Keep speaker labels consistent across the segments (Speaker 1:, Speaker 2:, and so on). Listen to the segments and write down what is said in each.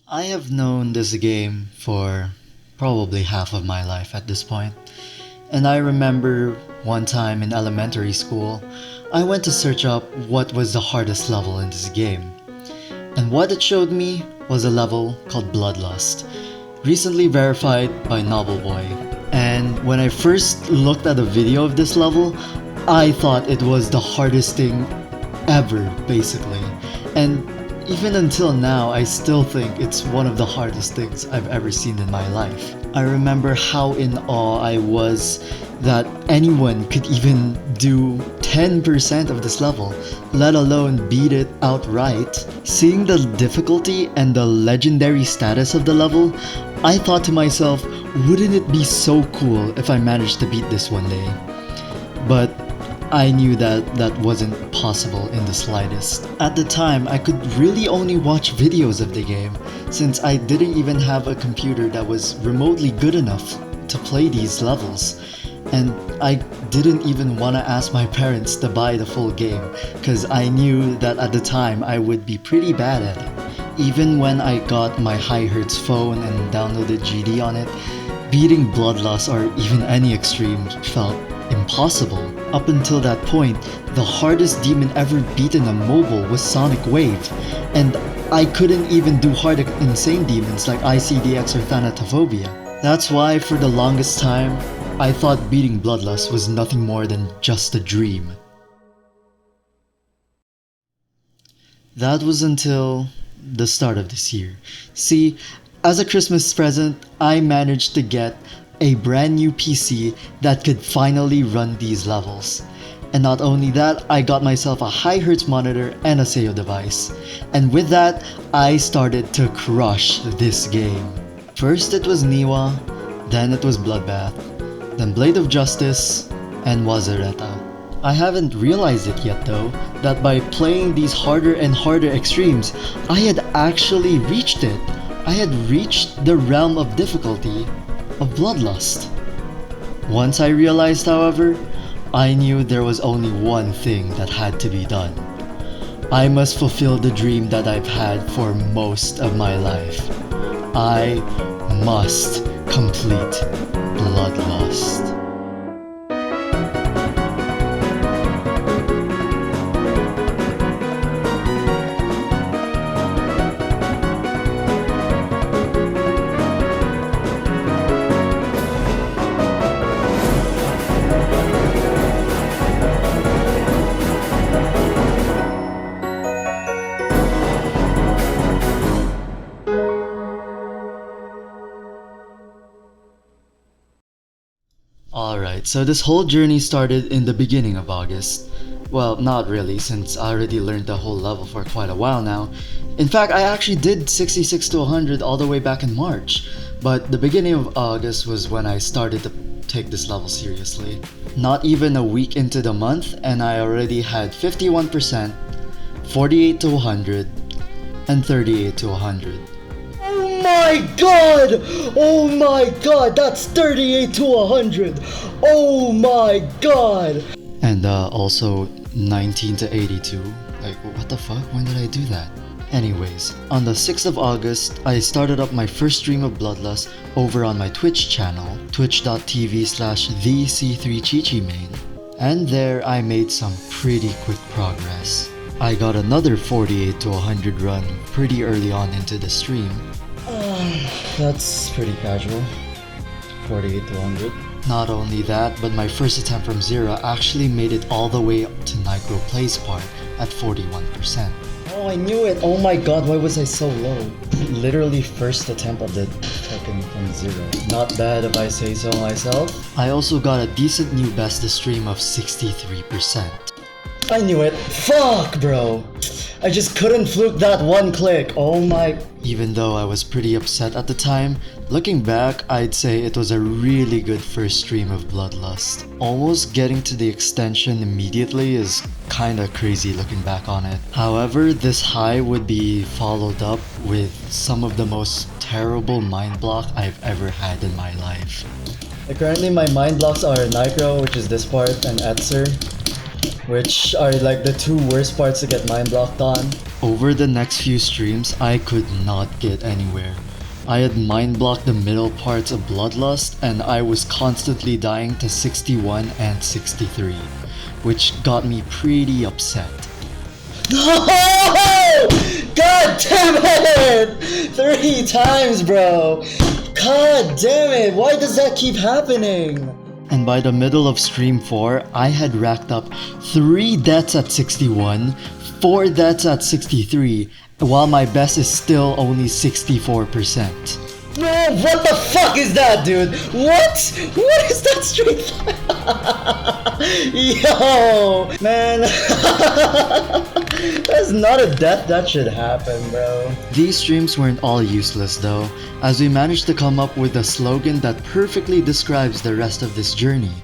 Speaker 1: I have known this game for probably half of my life at this point, and I remember one time in elementary school, I went to search up what was the hardest level in this game, and what it showed me was a level called Bloodlust, recently verified by Novel Boy. And when I first looked at a video of this level, I thought it was the hardest thing ever, basically. And even until now, I still think it's one of the hardest things I've ever seen in my life. I remember how in awe I was that anyone could even do 10% of this level, let alone beat it outright. Seeing the difficulty and the legendary status of the level, I thought to myself, wouldn't it be so cool if I managed to beat this one day? But I knew that that wasn't possible in the slightest. At the time, I could really only watch videos of the game, since I didn't even have a computer that was remotely good enough to play these levels. And I didn't even want to ask my parents to buy the full game, cause I knew that at the time I would be pretty bad at it. Even when I got my HiHertz phone and downloaded GD on it, beating Bloodlust or even any extreme felt impossible. Up until that point, the hardest demon ever beaten on mobile was Sonic Wave, and I couldn't even do hard insane demons like ICDX or Thanatophobia. That's why for the longest time, I thought beating Bloodlust was nothing more than just a dream. That was until the start of this year. See, as a Christmas present, I managed to get a brand new PC that could finally run these levels. And not only that, I got myself a HiHertz monitor and a Seo device. And with that, I started to crush this game. First it was Niwa, then it was Bloodbath, then Blade of Justice, and Wazareta. I haven't realized it yet though, that by playing these harder and harder extremes, I had actually reached it. I had reached the realm of difficulty of Bloodlust. Once I realized, however, I knew there was only one thing that had to be done. I must fulfill the dream that I've had for most of my life. I must complete Bloodlust. Alright, so this whole journey started in the beginning of August. Well, not really, since I already learned the whole level for quite a while now. In fact, I actually did 66 to 100 all the way back in March, but the beginning of August was when I started to take this level seriously. Not even a week into the month, and I already had 51%, 48 to 100, and 38 to 100. Oh my god! Oh my god! That's 38 to 100! Oh my god! And also 19 to 82. Like, what the fuck? When did I do that? Anyways, on the 6th of August, I started up my first stream of Bloodlust over on my Twitch channel, twitch.tv/thec3chichimain. And there I made some pretty quick progress. I got another 48 to 100 run pretty early on into the stream. That's pretty casual. 48 to 100. Not only that, but my first attempt from zero actually made it all the way up to Nigro Plays part at 41%. Oh, I knew it! Oh my god, why was I so low? Literally first attempt of the fucking from zero. Not bad if I say so myself. I also got a decent new best to stream of 63%. I knew it! Fuck, bro! I just couldn't fluke that one click, oh my... Even though I was pretty upset at the time, looking back, I'd say it was a really good first stream of Bloodlust. Almost getting to the extension immediately is kinda crazy looking back on it. However, this high would be followed up with some of the most terrible mind block I've ever had in my life. Currently my mind blocks are Nitro, which is this part, and Etzer, which are like the two worst parts to get mind blocked on. Over the next few streams, I could not get anywhere. I had mind blocked the middle parts of Bloodlust and I was constantly dying to 61 and 63, which got me pretty upset. No! God damn it! 3 times, bro! God damn it! Why does that keep happening? And by the middle of stream 4, I had racked up 3 deaths at 61, 4 deaths at 63, while my best is still only 64%. No, what the fuck is that, dude? What? What is that straight line? Yo, man. That's not a death that should happen, bro. These streams weren't all useless though, as we managed to come up with a slogan that perfectly describes the rest of this journey.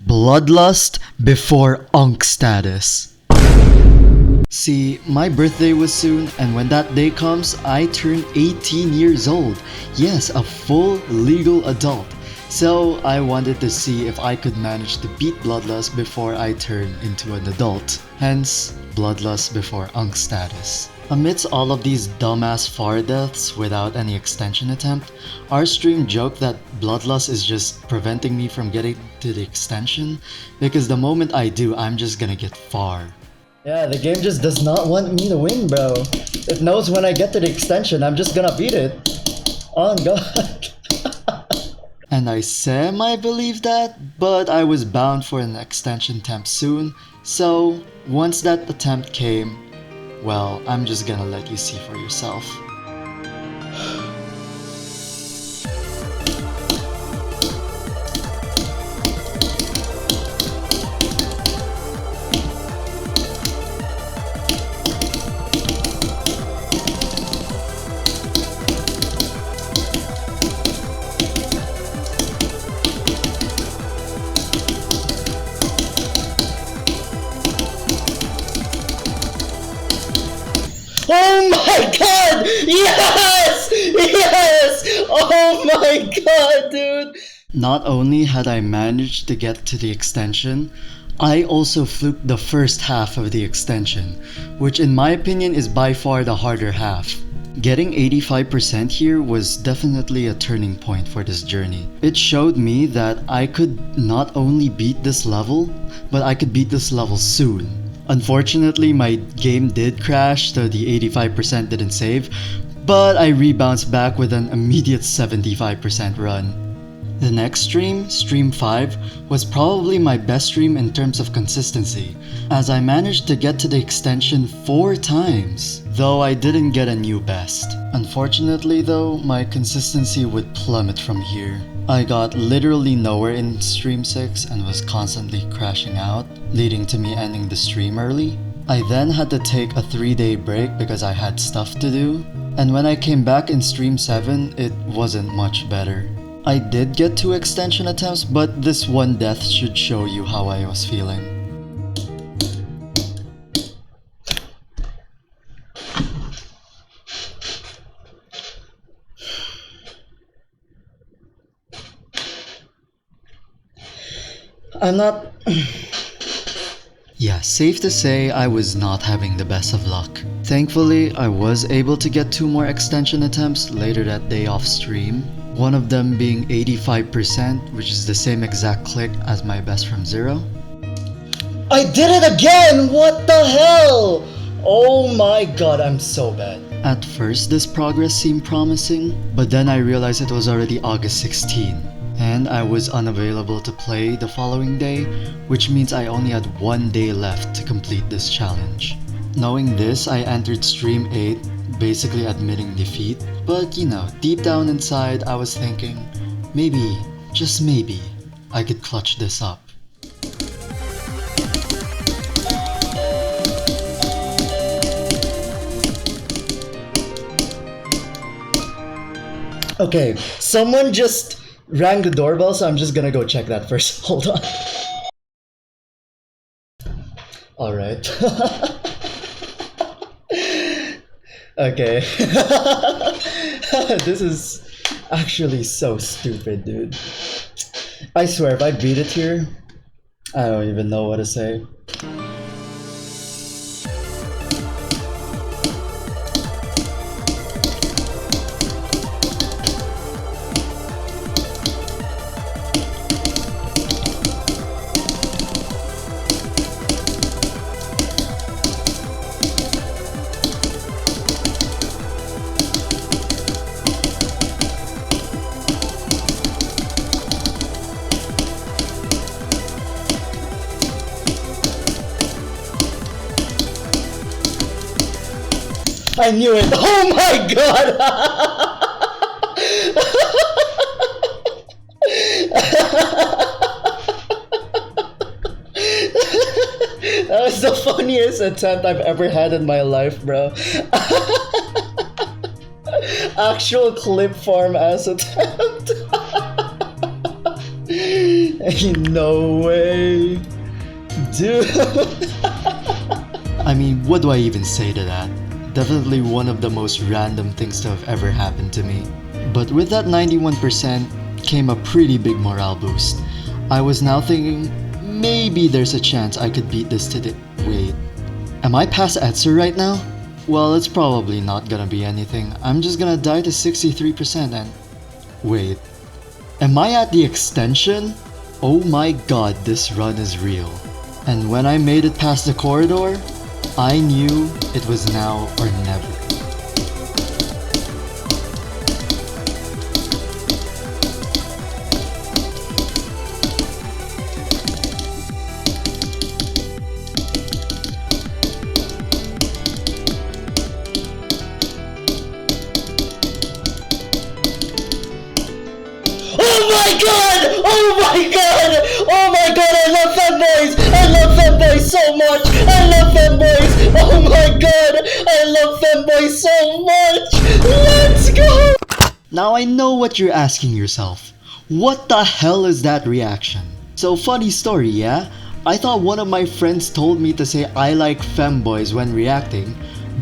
Speaker 1: Bloodlust before unk status. See, my birthday was soon, and when that day comes, I turn 18 years old. Yes, a full legal adult. So I wanted to see if I could manage to beat Bloodlust before I turn into an adult. Hence, Bloodlust before unk status. Amidst all of these dumbass far deaths without any extension attempt, our stream joked that Bloodlust is just preventing me from getting to the extension because the moment I do, I'm just gonna get far. Yeah, the game just does not want me to win, bro. It knows when I get to the extension, I'm just gonna beat it. On God. And I semi-believe that, but I was bound for an extension attempt soon, so once that attempt came, well, I'm just gonna let you see for yourself. Oh my god! Yes! Yes! Oh my god, dude! Not only had I managed to get to the extension, I also fluked the first half of the extension, which in my opinion is by far the harder half. Getting 85% here was definitely a turning point for this journey. It showed me that I could not only beat this level, but I could beat this level soon. Unfortunately, my game did crash, so the 85% didn't save, but I rebounced back with an immediate 75% run. The next stream, Stream 5, was probably my best stream in terms of consistency, as I managed to get to the extension 4 times, though I didn't get a new best. Unfortunately though, my consistency would plummet from here. I got literally nowhere in Stream 6 and was constantly crashing out, leading to me ending the stream early. I then had to take a 3-day break because I had stuff to do, and when I came back in Stream 7, it wasn't much better. I did get 2 extension attempts, but this one death should show you how I was feeling. I'm not... Yeah, safe to say I was not having the best of luck. Thankfully, I was able to get 2 more extension attempts later that day off stream. One of them being 85%, which is the same exact click as my best from 0. I did it again! What the hell? Oh my god, I'm so bad. At first, this progress seemed promising, but then I realized it was already August 16. And I was unavailable to play the following day, which means I only had 1 day left to complete this challenge. Knowing this, I entered Stream 8, basically admitting defeat, but you know, deep down inside I was thinking, maybe, just maybe, I could clutch this up. Okay, someone just rang the doorbell, so I'm just gonna go check that first. Hold on. Alright. Okay. This is actually so stupid, dude. I swear, if I beat it here, I don't even know what to say. I knew it! Oh my god! That was the funniest attempt I've ever had in my life, bro. Actual clip form ass attempt. No way. Dude. I mean, what do I even say to that? Definitely one of the most random things to have ever happened to me. But with that 91% came a pretty big morale boost. I was now thinking, maybe there's a chance I could beat this today. Wait, am I past Etzer right now? Well, it's probably not gonna be anything. I'm just gonna die to 63% and... Wait, am I at the extension? Oh my god, this run is real. And when I made it past the corridor, I knew it was now or never. Oh my god! Oh my god! Oh my god, I love fanboys! I love fanboys so much! I love fanboys! Oh my god! I love fanboys so much! Let's go! Now I know what you're asking yourself. What the hell is that reaction? So funny story, yeah? I thought one of my friends told me to say I like femboys when reacting,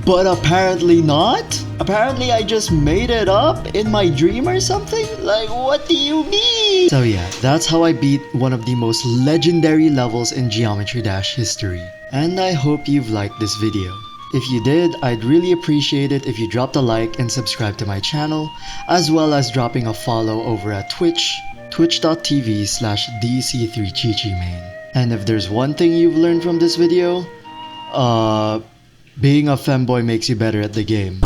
Speaker 1: but apparently not? Apparently I just made it up in my dream or something? Like, what do you mean? So yeah, that's how I beat one of the most legendary levels in Geometry Dash history. And I hope you've liked this video. If you did, I'd really appreciate it if you dropped a like and subscribe to my channel, as well as dropping a follow over at Twitch, twitch.tv/dc3chichimain. And if there's one thing you've learned from this video, being a femboy makes you better at the game.